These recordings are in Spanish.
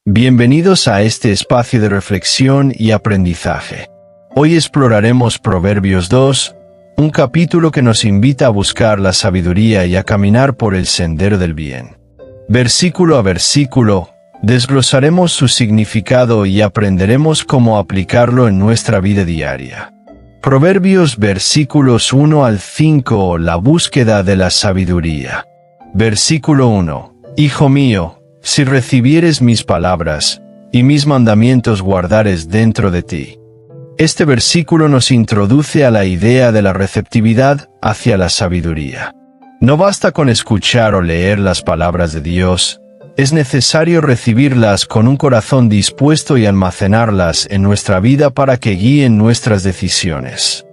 Bienvenidos a este espacio de reflexión y aprendizaje. Hoy exploraremos Proverbios 2, un capítulo que nos invita a buscar la sabiduría y a caminar por el sendero del bien. Versículo a versículo, desglosaremos su significado y aprenderemos cómo aplicarlo en nuestra vida diaria. Proverbios versículos 1 al 5, la búsqueda de la sabiduría. Versículo 1. Hijo mío, si recibieres mis palabras, y mis mandamientos guardares dentro de ti. Este versículo nos introduce a la idea de la receptividad hacia la sabiduría. No basta con escuchar o leer las palabras de Dios, es necesario recibirlas con un corazón dispuesto y almacenarlas en nuestra vida para que guíen nuestras decisiones.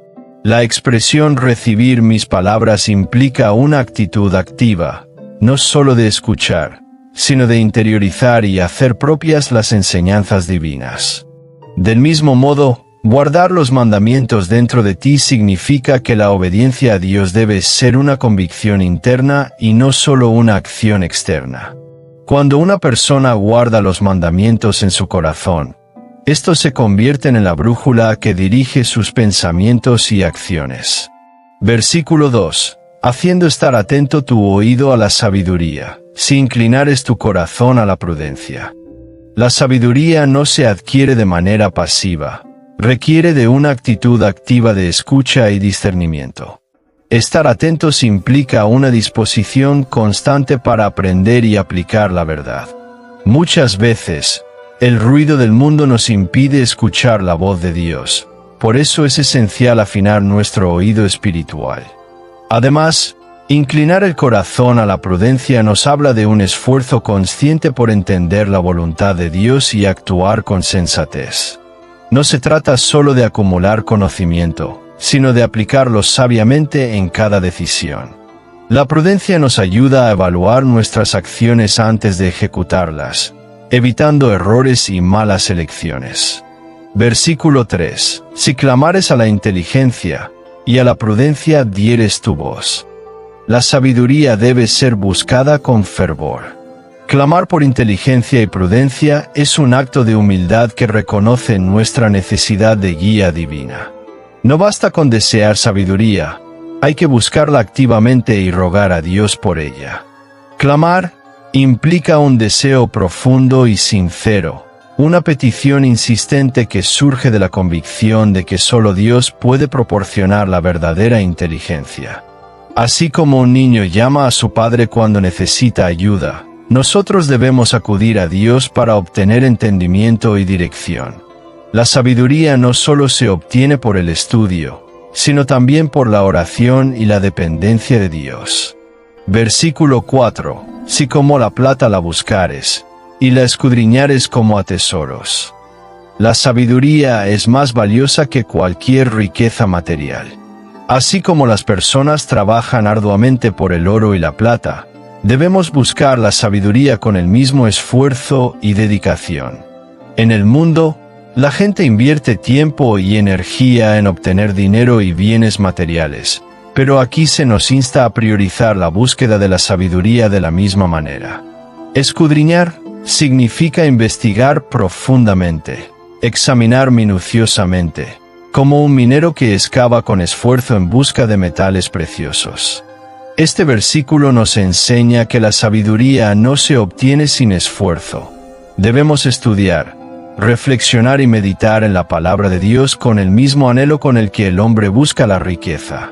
La expresión recibir mis palabras implica una actitud activa, no solo de escuchar, sino de interiorizar y hacer propias las enseñanzas divinas. Del mismo modo, guardar los mandamientos dentro de ti significa que la obediencia a Dios debe ser una convicción interna y no solo una acción externa. Cuando una persona guarda los mandamientos en su corazón, estos se convierten en la brújula que dirige sus pensamientos y acciones. Versículo 2. Haciendo estar atento tu oído a la sabiduría, si inclinares tu corazón a la prudencia. La sabiduría no se adquiere de manera pasiva, requiere de una actitud activa de escucha y discernimiento. Estar atentos implica una disposición constante para aprender y aplicar la verdad. Muchas veces, el ruido del mundo nos impide escuchar la voz de Dios, por eso es esencial afinar nuestro oído espiritual. Además, inclinar el corazón a la prudencia nos habla de un esfuerzo consciente por entender la voluntad de Dios y actuar con sensatez. No se trata solo de acumular conocimiento, sino de aplicarlo sabiamente en cada decisión. La prudencia nos ayuda a evaluar nuestras acciones antes de ejecutarlas, evitando errores y malas elecciones. Versículo 3. Si clamares a la inteligencia, y a la prudencia dieres tu voz. La sabiduría debe ser buscada con fervor. Clamar por inteligencia y prudencia es un acto de humildad que reconoce nuestra necesidad de guía divina. No basta con desear sabiduría, hay que buscarla activamente y rogar a Dios por ella. Clamar implica un deseo profundo y sincero, una petición insistente que surge de la convicción de que solo Dios puede proporcionar la verdadera inteligencia. Así como un niño llama a su padre cuando necesita ayuda, nosotros debemos acudir a Dios para obtener entendimiento y dirección. La sabiduría no solo se obtiene por el estudio, sino también por la oración y la dependencia de Dios. Versículo 4. Si como la plata la buscares, y la escudriñares como a tesoros. La sabiduría es más valiosa que cualquier riqueza material. Así como las personas trabajan arduamente por el oro y la plata, debemos buscar la sabiduría con el mismo esfuerzo y dedicación. En el mundo, la gente invierte tiempo y energía en obtener dinero y bienes materiales, pero aquí se nos insta a priorizar la búsqueda de la sabiduría de la misma manera. Escudriñar significa investigar profundamente, examinar minuciosamente, como un minero que excava con esfuerzo en busca de metales preciosos. Este versículo nos enseña que la sabiduría no se obtiene sin esfuerzo. Debemos estudiar, reflexionar y meditar en la palabra de Dios con el mismo anhelo con el que el hombre busca la riqueza.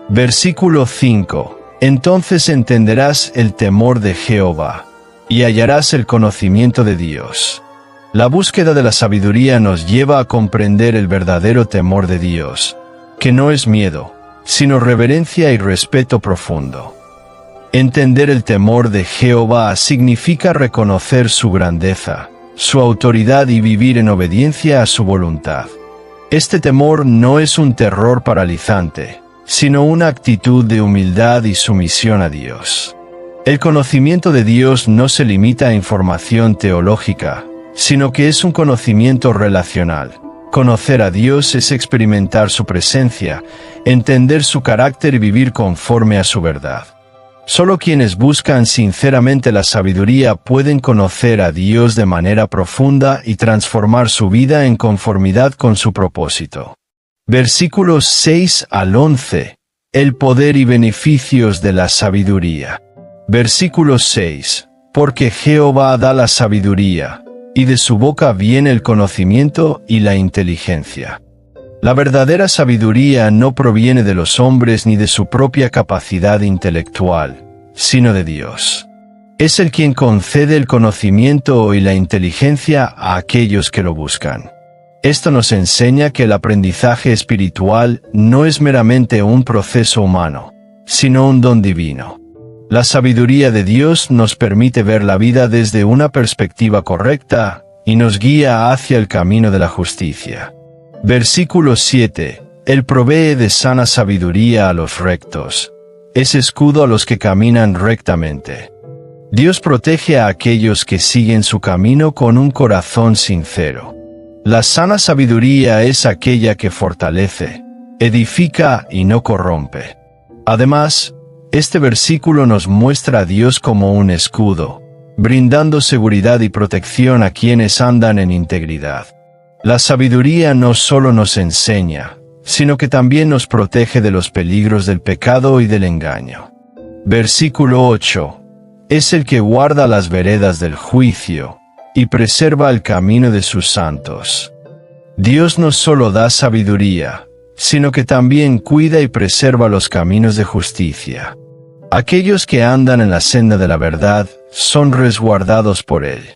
Versículo 5. Entonces entenderás el temor de Jehová, y hallarás el conocimiento de Dios. La búsqueda de la sabiduría nos lleva a comprender el verdadero temor de Dios, que no es miedo, sino reverencia y respeto profundo. Entender el temor de Jehová significa reconocer su grandeza, su autoridad y vivir en obediencia a su voluntad. Este temor no es un terror paralizante, sino una actitud de humildad y sumisión a Dios. El conocimiento de Dios no se limita a información teológica, sino que es un conocimiento relacional. Conocer a Dios es experimentar su presencia, entender su carácter y vivir conforme a su verdad. Solo quienes buscan sinceramente la sabiduría pueden conocer a Dios de manera profunda y transformar su vida en conformidad con su propósito. Versículos 6 al 11. El poder y beneficios de la sabiduría. Versículo 6. Porque Jehová da la sabiduría, y de su boca viene el conocimiento y la inteligencia. La verdadera sabiduría no proviene de los hombres ni de su propia capacidad intelectual, sino de Dios. Es Él quien concede el conocimiento y la inteligencia a aquellos que lo buscan. Esto nos enseña que el aprendizaje espiritual no es meramente un proceso humano, sino un don divino. La sabiduría de Dios nos permite ver la vida desde una perspectiva correcta y nos guía hacia el camino de la justicia. Versículo 7. Él provee de sana sabiduría a los rectos. Es escudo a los que caminan rectamente. Dios protege a aquellos que siguen su camino con un corazón sincero. La sana sabiduría es aquella que fortalece, edifica y no corrompe. Además, este versículo nos muestra a Dios como un escudo, brindando seguridad y protección a quienes andan en integridad. La sabiduría no solo nos enseña, sino que también nos protege de los peligros del pecado y del engaño. Versículo 8. Es el que guarda las veredas del juicio, y preserva el camino de sus santos. Dios no solo da sabiduría, sino que también cuida y preserva los caminos de justicia. Aquellos que andan en la senda de la verdad son resguardados por Él.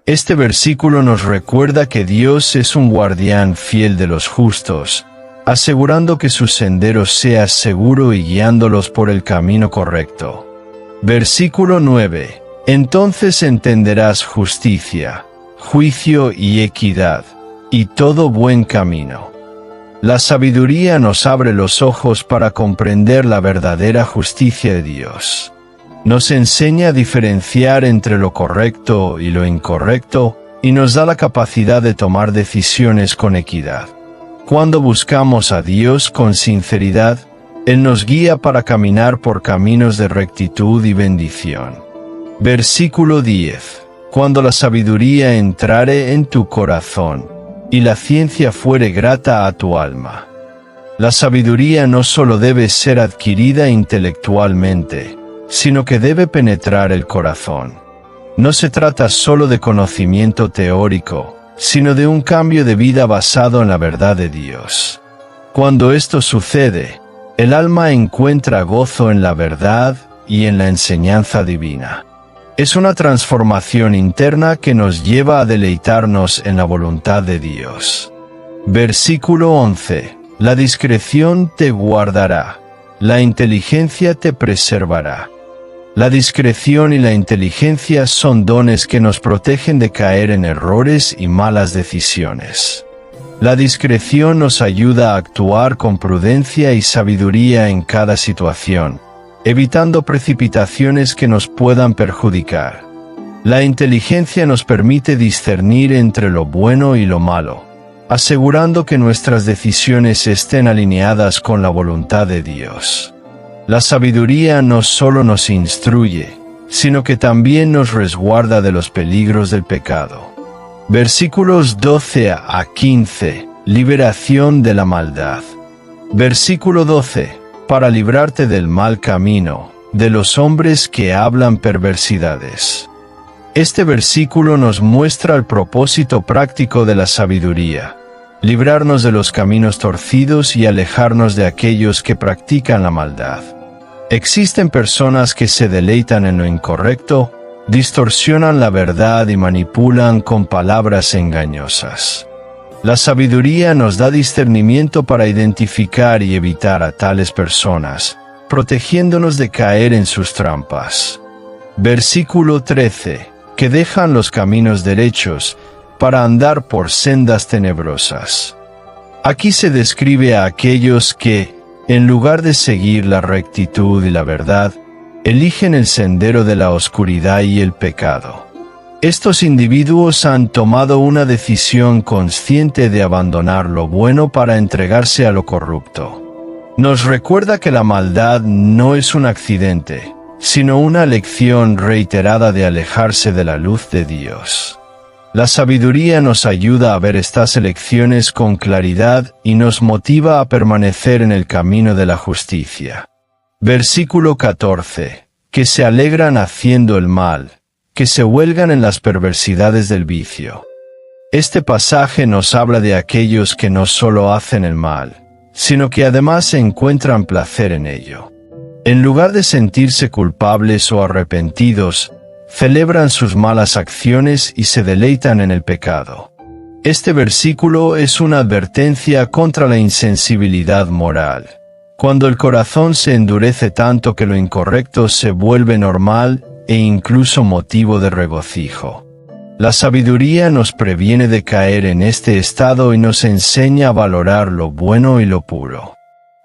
Este versículo nos recuerda que Dios es un guardián fiel de los justos, asegurando que su sendero sea seguro y guiándolos por el camino correcto. Versículo 9. Entonces entenderás justicia, juicio y equidad, y todo buen camino. La sabiduría nos abre los ojos para comprender la verdadera justicia de Dios. Nos enseña a diferenciar entre lo correcto y lo incorrecto, y nos da la capacidad de tomar decisiones con equidad. Cuando buscamos a Dios con sinceridad, Él nos guía para caminar por caminos de rectitud y bendición. Versículo 10. Cuando la sabiduría entrare en tu corazón, y la ciencia fuere grata a tu alma. La sabiduría no solo debe ser adquirida intelectualmente, sino que debe penetrar el corazón. No se trata solo de conocimiento teórico, sino de un cambio de vida basado en la verdad de Dios. Cuando esto sucede, el alma encuentra gozo en la verdad y en la enseñanza divina. Es una transformación interna que nos lleva a deleitarnos en la voluntad de Dios. Versículo 11. La discreción te guardará, la inteligencia te preservará. La discreción y la inteligencia son dones que nos protegen de caer en errores y malas decisiones. La discreción nos ayuda a actuar con prudencia y sabiduría en cada situación, evitando precipitaciones que nos puedan perjudicar. La inteligencia nos permite discernir entre lo bueno y lo malo, asegurando que nuestras decisiones estén alineadas con la voluntad de Dios. La sabiduría no solo nos instruye, sino que también nos resguarda de los peligros del pecado. Versículos 12 a 15. Liberación de la maldad. Versículo 12. Para librarte del mal camino, de los hombres que hablan perversidades. Este versículo nos muestra el propósito práctico de la sabiduría: librarnos de los caminos torcidos y alejarnos de aquellos que practican la maldad. Existen personas que se deleitan en lo incorrecto, distorsionan la verdad y manipulan con palabras engañosas. La sabiduría nos da discernimiento para identificar y evitar a tales personas, protegiéndonos de caer en sus trampas. Versículo 13. Que dejan los caminos derechos para andar por sendas tenebrosas. Aquí se describe a aquellos que, en lugar de seguir la rectitud y la verdad, eligen el sendero de la oscuridad y el pecado. Estos individuos han tomado una decisión consciente de abandonar lo bueno para entregarse a lo corrupto. Nos recuerda que la maldad no es un accidente, sino una lección reiterada de alejarse de la luz de Dios. La sabiduría nos ayuda a ver estas elecciones con claridad y nos motiva a permanecer en el camino de la justicia. Versículo 14. Que se alegran haciendo el mal, que se huelgan en las perversidades del vicio. Este pasaje nos habla de aquellos que no solo hacen el mal, sino que además encuentran placer en ello. En lugar de sentirse culpables o arrepentidos, celebran sus malas acciones y se deleitan en el pecado. Este versículo es una advertencia contra la insensibilidad moral. Cuando el corazón se endurece tanto que lo incorrecto se vuelve normal e incluso motivo de regocijo. La sabiduría nos previene de caer en este estado y nos enseña a valorar lo bueno y lo puro.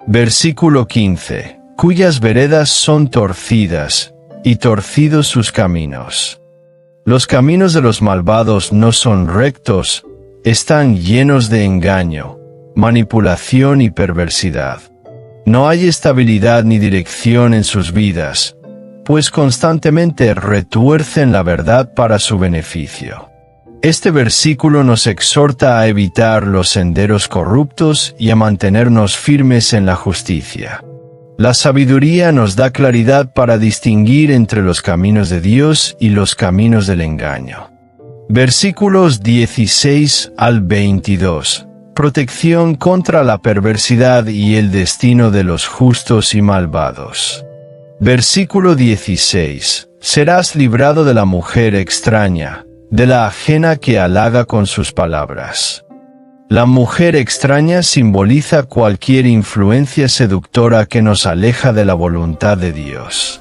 Versículo 15. Cuyas veredas son torcidas, y torcidos sus caminos. Los caminos de los malvados no son rectos, están llenos de engaño, manipulación y perversidad. No hay estabilidad ni dirección en sus vidas, pues constantemente retuercen la verdad para su beneficio. Este versículo nos exhorta a evitar los senderos corruptos y a mantenernos firmes en la justicia. La sabiduría nos da claridad para distinguir entre los caminos de Dios y los caminos del engaño. Versículos 16 al 22. Protección contra la perversidad y el destino de los justos y malvados. Versículo 16. Serás librado de la mujer extraña, de la ajena que halaga con sus palabras. La mujer extraña simboliza cualquier influencia seductora que nos aleja de la voluntad de Dios.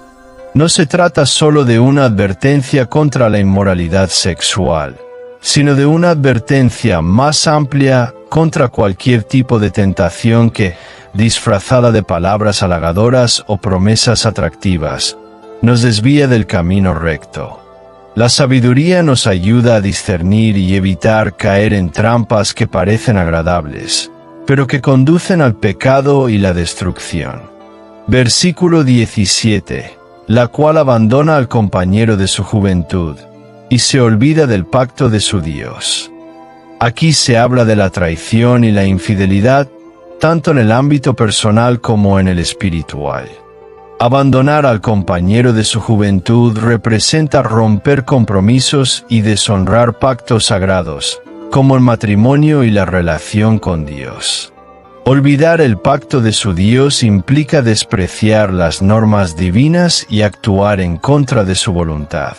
No se trata solo de una advertencia contra la inmoralidad sexual, sino de una advertencia más amplia contra cualquier tipo de tentación que, disfrazada de palabras halagadoras o promesas atractivas, nos desvía del camino recto. La sabiduría nos ayuda a discernir y evitar caer en trampas que parecen agradables, pero que conducen al pecado y la destrucción. Versículo 17. La cual abandona al compañero de su juventud, y se olvida del pacto de su Dios. Aquí se habla de la traición y la infidelidad, tanto en el ámbito personal como en el espiritual. Abandonar al compañero de su juventud representa romper compromisos y deshonrar pactos sagrados, como el matrimonio y la relación con Dios. Olvidar el pacto de su Dios implica despreciar las normas divinas y actuar en contra de su voluntad.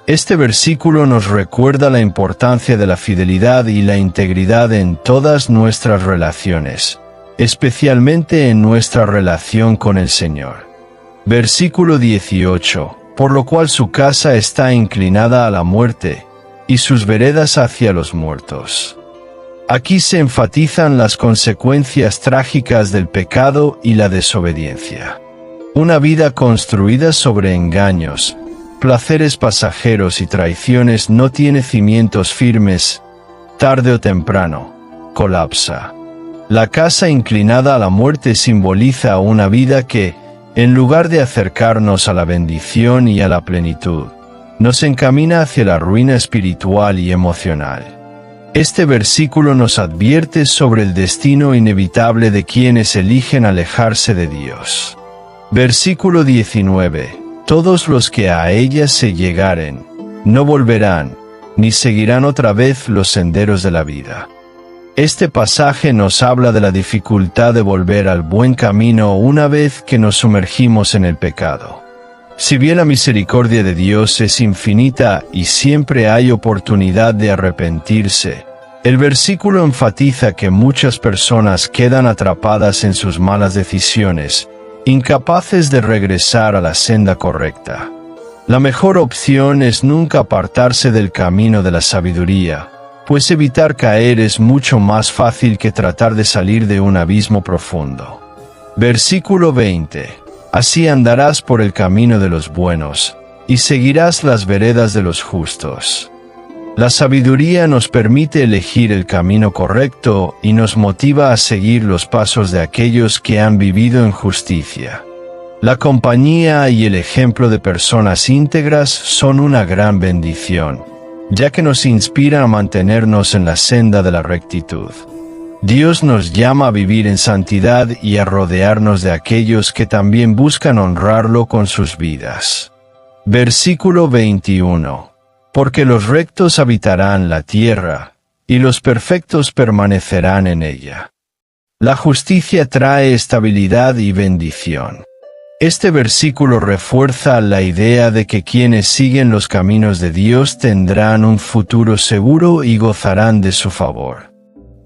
Este versículo nos recuerda la importancia de la fidelidad y la integridad en todas nuestras relaciones, especialmente en nuestra relación con el Señor. Versículo 18. Por lo cual su casa está inclinada a la muerte, y sus veredas hacia los muertos. Aquí se enfatizan las consecuencias trágicas del pecado y la desobediencia. Una vida construida sobre engaños, placeres pasajeros y traiciones no tiene cimientos firmes, tarde o temprano, colapsa. La casa inclinada a la muerte simboliza una vida que, en lugar de acercarnos a la bendición y a la plenitud, nos encamina hacia la ruina espiritual y emocional. Este versículo nos advierte sobre el destino inevitable de quienes eligen alejarse de Dios. Versículo 19. Todos los que a ella se llegaren, no volverán, ni seguirán otra vez los senderos de la vida. Este pasaje nos habla de la dificultad de volver al buen camino una vez que nos sumergimos en el pecado. Si bien la misericordia de Dios es infinita y siempre hay oportunidad de arrepentirse, el versículo enfatiza que muchas personas quedan atrapadas en sus malas decisiones, incapaces de regresar a la senda correcta. La mejor opción es nunca apartarse del camino de la sabiduría, pues evitar caer es mucho más fácil que tratar de salir de un abismo profundo. Versículo 20. Así andarás por el camino de los buenos, y seguirás las veredas de los justos. La sabiduría nos permite elegir el camino correcto y nos motiva a seguir los pasos de aquellos que han vivido en justicia. La compañía y el ejemplo de personas íntegras son una gran bendición, ya que nos inspiran a mantenernos en la senda de la rectitud. Dios nos llama a vivir en santidad y a rodearnos de aquellos que también buscan honrarlo con sus vidas. Versículo 21. Porque los rectos habitarán la tierra, y los perfectos permanecerán en ella. La justicia trae estabilidad y bendición. Este versículo refuerza la idea de que quienes siguen los caminos de Dios tendrán un futuro seguro y gozarán de su favor.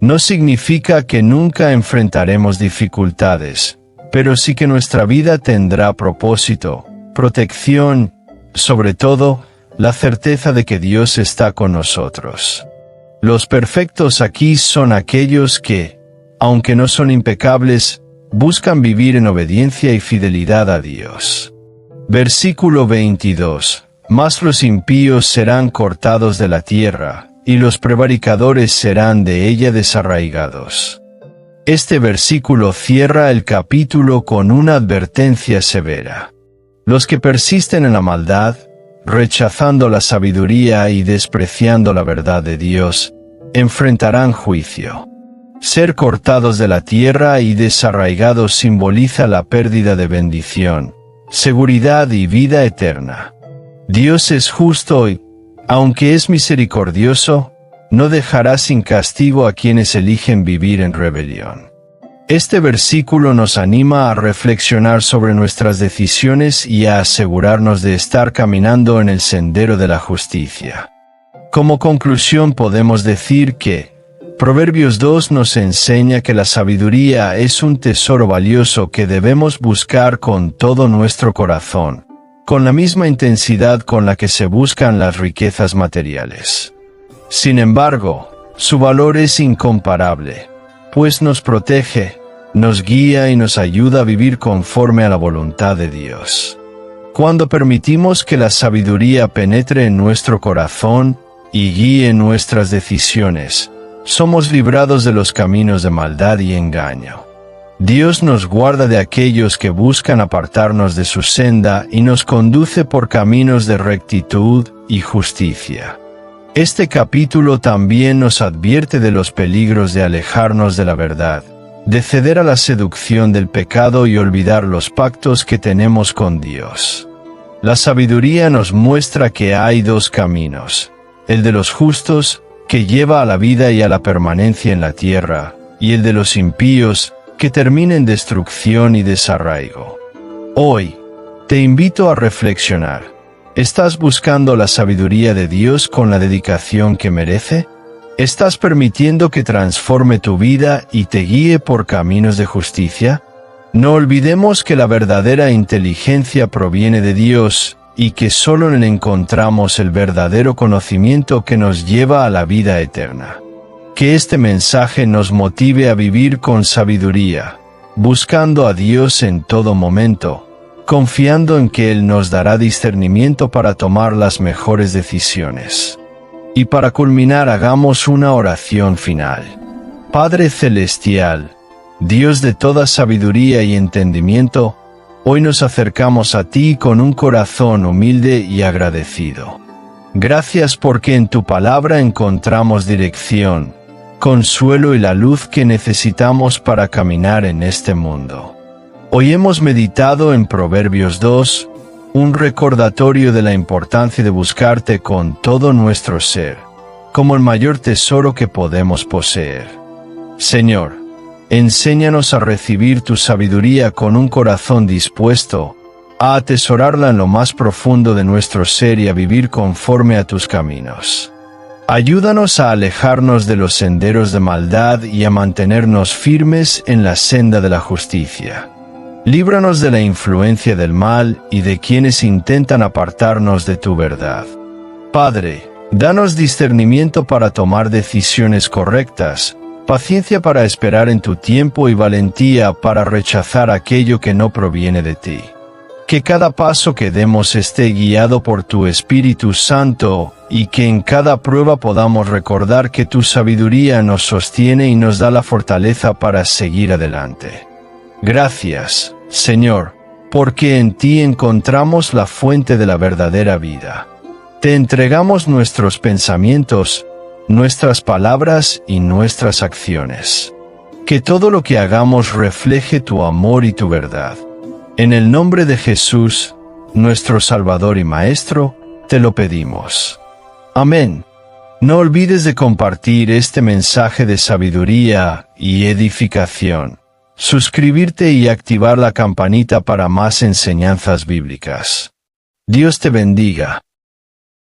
No significa que nunca enfrentaremos dificultades, pero sí que nuestra vida tendrá propósito, protección, sobre todo, la certeza de que Dios está con nosotros. Los perfectos aquí son aquellos que, aunque no son impecables, buscan vivir en obediencia y fidelidad a Dios. Versículo 22. Mas los impíos serán cortados de la tierra, y los prevaricadores serán de ella desarraigados. Este versículo cierra el capítulo con una advertencia severa. Los que persisten en la maldad, rechazando la sabiduría y despreciando la verdad de Dios, enfrentarán juicio. Ser cortados de la tierra y desarraigados simboliza la pérdida de bendición, seguridad y vida eterna. Dios es justo y, aunque es misericordioso, no dejará sin castigo a quienes eligen vivir en rebelión. Este versículo nos anima a reflexionar sobre nuestras decisiones y a asegurarnos de estar caminando en el sendero de la justicia. Como conclusión podemos decir que Proverbios 2 nos enseña que la sabiduría es un tesoro valioso que debemos buscar con todo nuestro corazón, con la misma intensidad con la que se buscan las riquezas materiales. Sin embargo, su valor es incomparable, pues nos protege, nos guía y nos ayuda a vivir conforme a la voluntad de Dios. Cuando permitimos que la sabiduría penetre en nuestro corazón y guíe nuestras decisiones, somos librados de los caminos de maldad y engaño. Dios nos guarda de aquellos que buscan apartarnos de su senda y nos conduce por caminos de rectitud y justicia. Este capítulo también nos advierte de los peligros de alejarnos de la verdad, de ceder a la seducción del pecado y olvidar los pactos que tenemos con Dios. La sabiduría nos muestra que hay dos caminos, el de los justos, que lleva a la vida y a la permanencia en la tierra, y el de los impíos, que termina en destrucción y desarraigo. Hoy, te invito a reflexionar. ¿Estás buscando la sabiduría de Dios con la dedicación que merece? ¿Estás permitiendo que transforme tu vida y te guíe por caminos de justicia? No olvidemos que la verdadera inteligencia proviene de Dios, y que solo en él encontramos el verdadero conocimiento que nos lleva a la vida eterna. Que este mensaje nos motive a vivir con sabiduría, buscando a Dios en todo momento, confiando en que Él nos dará discernimiento para tomar las mejores decisiones. Y para culminar, hagamos una oración final. Padre Celestial, Dios de toda sabiduría y entendimiento, hoy nos acercamos a ti con un corazón humilde y agradecido. Gracias porque en tu palabra encontramos dirección, consuelo y la luz que necesitamos para caminar en este mundo. Hoy hemos meditado en Proverbios 2, un recordatorio de la importancia de buscarte con todo nuestro ser, como el mayor tesoro que podemos poseer. Señor, enséñanos a recibir tu sabiduría con un corazón dispuesto a atesorarla en lo más profundo de nuestro ser y a vivir conforme a tus caminos. Ayúdanos a alejarnos de los senderos de maldad y a mantenernos firmes en la senda de la justicia. Líbranos de la influencia del mal y de quienes intentan apartarnos de tu verdad. Padre, danos discernimiento para tomar decisiones correctas, paciencia para esperar en tu tiempo y valentía para rechazar aquello que no proviene de ti. Que cada paso que demos esté guiado por tu Espíritu Santo, y que en cada prueba podamos recordar que tu sabiduría nos sostiene y nos da la fortaleza para seguir adelante. Gracias, Señor, porque en ti encontramos la fuente de la verdadera vida. Te entregamos nuestros pensamientos, nuestras palabras y nuestras acciones. Que todo lo que hagamos refleje tu amor y tu verdad. En el nombre de Jesús, nuestro Salvador y Maestro, te lo pedimos. Amén. No olvides de compartir este mensaje de sabiduría y edificación. Suscribirte y activar la campanita para más enseñanzas bíblicas. Dios te bendiga.